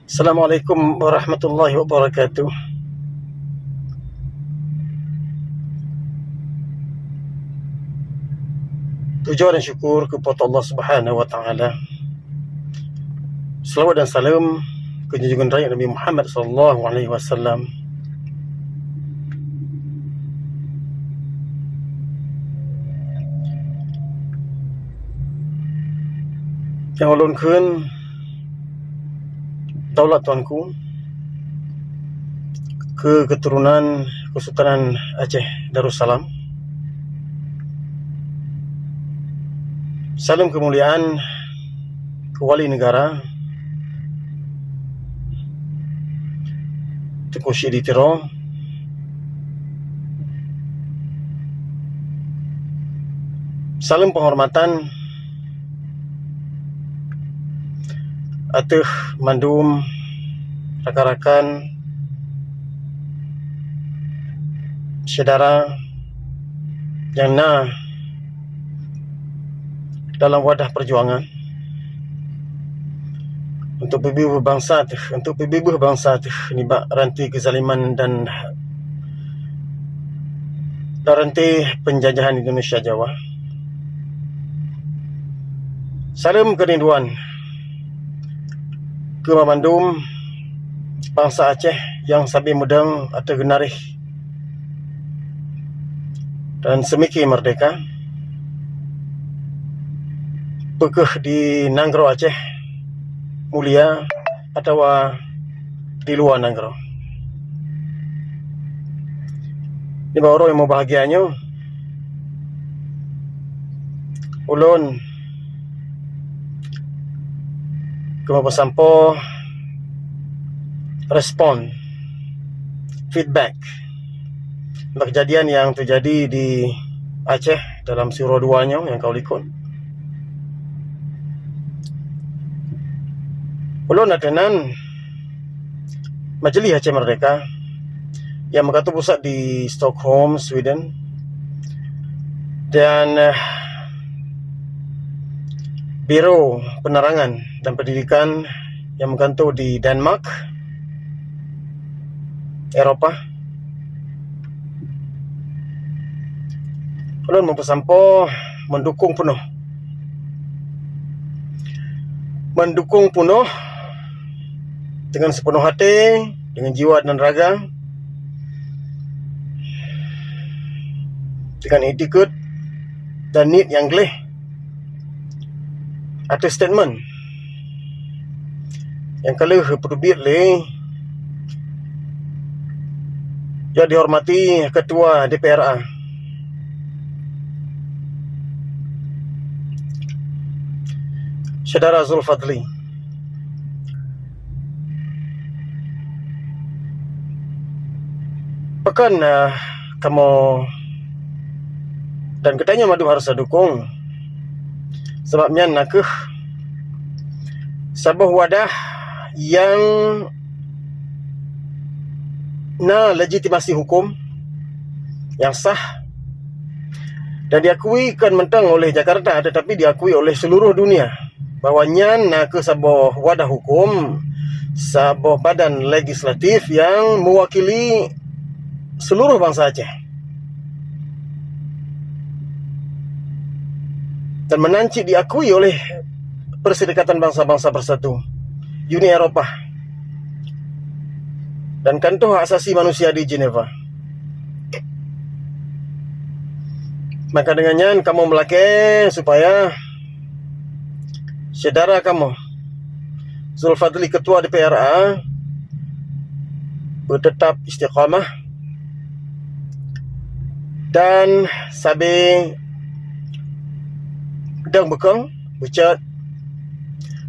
Assalamualaikum warahmatullahi wabarakatuh. Puja dan syukur kepada Allah Subhanahu wa taala. Selawat dan salam ke junjungan raya Nabi Muhammad sallallahu alaihi wasallam. Yang ulunkeun daulat tuanku ke keturunan Kesultanan Aceh Darussalam. Salam kemuliaan ke wali negara Tengku Syedi Tiro, salam penghormatan atuh mandum rakan-rakan saudara yang dalam wadah perjuangan untuk PBB bangsa nibak rantai kezaliman dan rantai penjajahan Indonesia Jawa. Salam kerinduan ke memandum bangsa Aceh yang sabi mudeng atau genarih dan semiki merdeka pekeh di Nanggro Aceh mulia atau di luar Nanggro. Ini baru yang mau bahagianya ulun kema pesampo respon feedback kejadian yang terjadi di Aceh dalam Suro 2-nya yang kau likut. Ulun atenan Majlis Aceh Merdeka yang berkantor pusat di Stockholm, Sweden, dan Biro Penerangan dan Pendidikan yang berkantor di Denmark, Eropah. Ulun mempersampo mendukung penuh dengan sepenuh hati, dengan jiwa dan raga, dengan etiket dan niat yang geleh atas statement yang kalau perbit yang dihormati Ketua DPRA Saudara Zulfadli. Pekan kamu dan katanya madu harus dukung sebabnya nakeh sebuah wadah yang legitimasi hukum yang sah dan diakui kan mentang oleh Jakarta tetapi diakui oleh seluruh dunia bahawa nakeh sebuah wadah hukum, sebuah badan legislatif yang mewakili seluruh bangsa Aceh dan menanci diakui oleh Perserikatan Bangsa-Bangsa Bersatu, Uni Eropah, dan Kantor Hak Asasi Manusia di Geneva. Maka dengannya kamu melakai supaya saudara kamu Zulfadli Ketua DPRA bertetap istiqamah dan sabi pedang bekang becat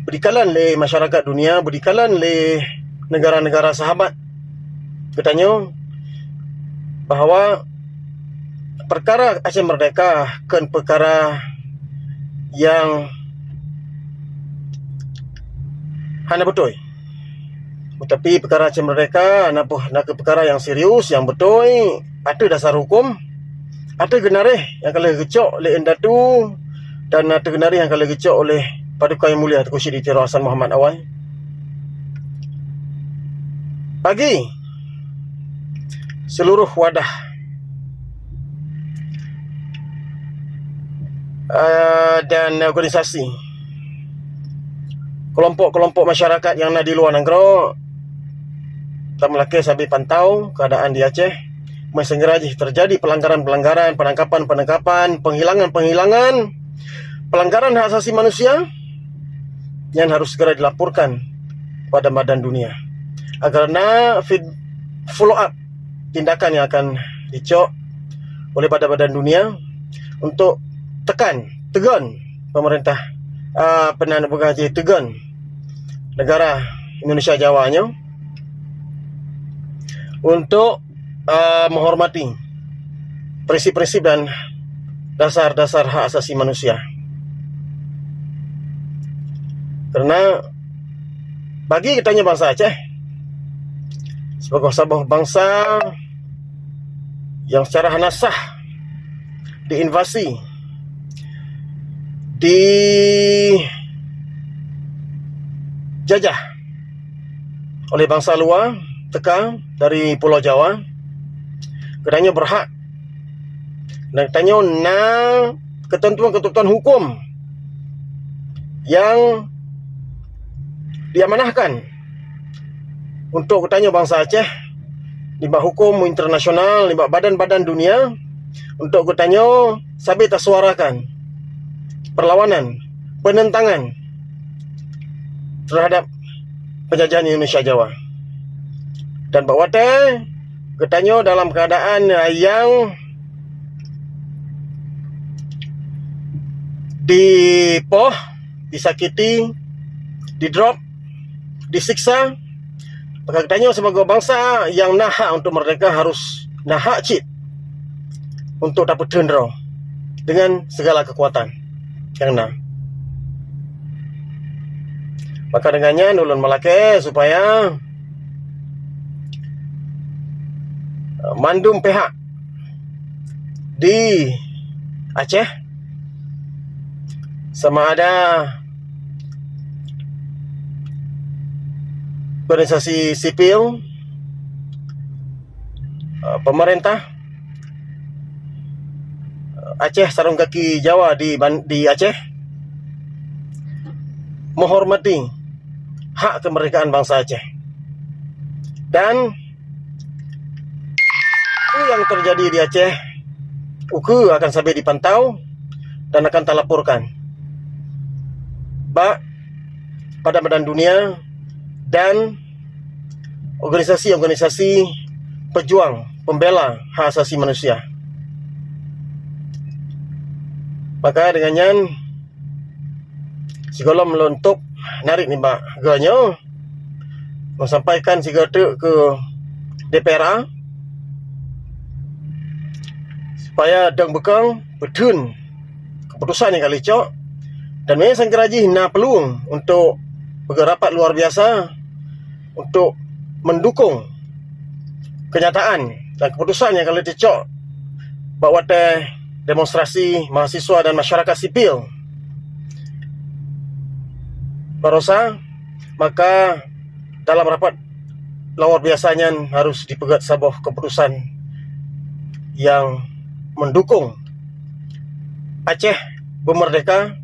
berdikalan le masyarakat dunia, berdikalan le negara-negara sahabat. Katanya bahawa perkara Aceh Merdeka kan perkara yang hanya betul. Tetapi perkara Aceh Merdeka nak perkara yang serius, yang betul, ada dasar hukum, ada genareh yang kalau gecok oleh Endatu dan ada genareh yang kalau gecok oleh Paduka Yang Mulia Tengku Syedi Tiro Hasan Muhammad Awai. bagi seluruh wadah dan organisasi, kelompok-kelompok masyarakat yang ada di luar negara, kita melaki sambil pantau keadaan di Aceh. Segera terjadi pelanggaran-pelanggaran, penangkapan-penangkapan, penghilangan-penghilangan, pelanggaran hak asasi manusia yang harus segera dilaporkan pada badan dunia. Karena follow up tindakan yang akan dicok oleh badan-badan dunia untuk tegan pemerintah tegan negara Indonesia Jawanya untuk menghormati prinsip-prinsip dan dasar-dasar hak asasi manusia. Karena bagi kitanya bangsa Aceh sebagai sebuah bangsa yang secara hanasah diinvasi, dijajah oleh bangsa luar dari Pulau Jawa, katanya berhak dan katanya ketentuan-ketentuan hukum yang diamanahkan untuk katanya bangsa Aceh di bawah hukum internasional, di bawah badan-badan dunia, untuk katanya sabit suarakan perlawanan, penentangan terhadap penjajahan Indonesia Jawa. Dan bahawa katanya dalam keadaan yang disakiti, didrop, disiksa, maka katanya sebagai bangsa yang nahak untuk merdeka harus nahak cit untuk dapat tundra dengan segala kekuatan yang nah. Maka dengannya ulun melake supaya mandum pihak di Aceh, sama ada organisasi sipil, pemerintah Aceh, sarung kaki Jawa di Aceh, menghormati hak kemerdekaan bangsa Aceh. Dan yang terjadi di Aceh akan sampai dipantau dan akan terlaporkan pada badan dunia dan organisasi-organisasi pejuang pembela hak asasi manusia. Maka dengannya segala melontok narik ni mbak ganya menyampaikan segala ke DPRA supaya dang bekang betun keputusan yang kali cok, dan memang sangkeraji na peluang untuk berrapat luar biasa untuk mendukung kenyataan dan keputusan yang kali dicok bahawa demonstrasi mahasiswa dan masyarakat sipil barosa. Maka dalam rapat luar biasanya harus dipegat sebuah keputusan yang mendukung Aceh bermerdeka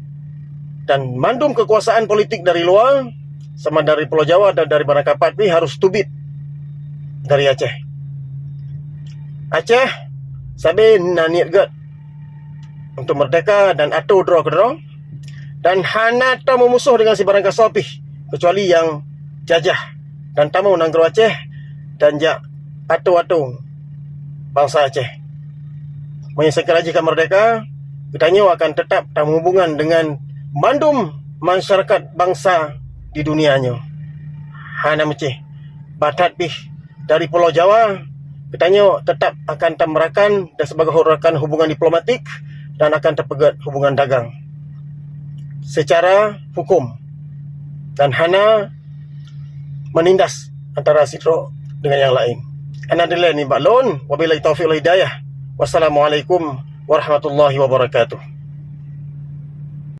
dan mandum kekuasaan politik dari luar, sama dari Pulau Jawa dan dari Banakapatwi harus tubit dari Aceh. Aceh sabi naniat gat untuk merdeka dan atau draw dan hana ta memusuh dengan si barang kasopih kecuali yang jajah dan tamu nanggro Aceh dan jak atau bangsa Aceh. Menyelesaikan jika merdeka, kitanya akan tetap hubungan dengan mandum masyarakat bangsa di dunianya. Hana mecih batat pih dari Pulau Jawa, kitanya tetap akan tamerakan dan sebagai hubungan diplomatik dan akan terpegat hubungan dagang secara hukum dan hana menindas antara sitro dengan yang lain. Anadillah ni baklon, wabillahi taufiq wal hidayah. Wassalamualaikum warahmatullahi wabarakatuh.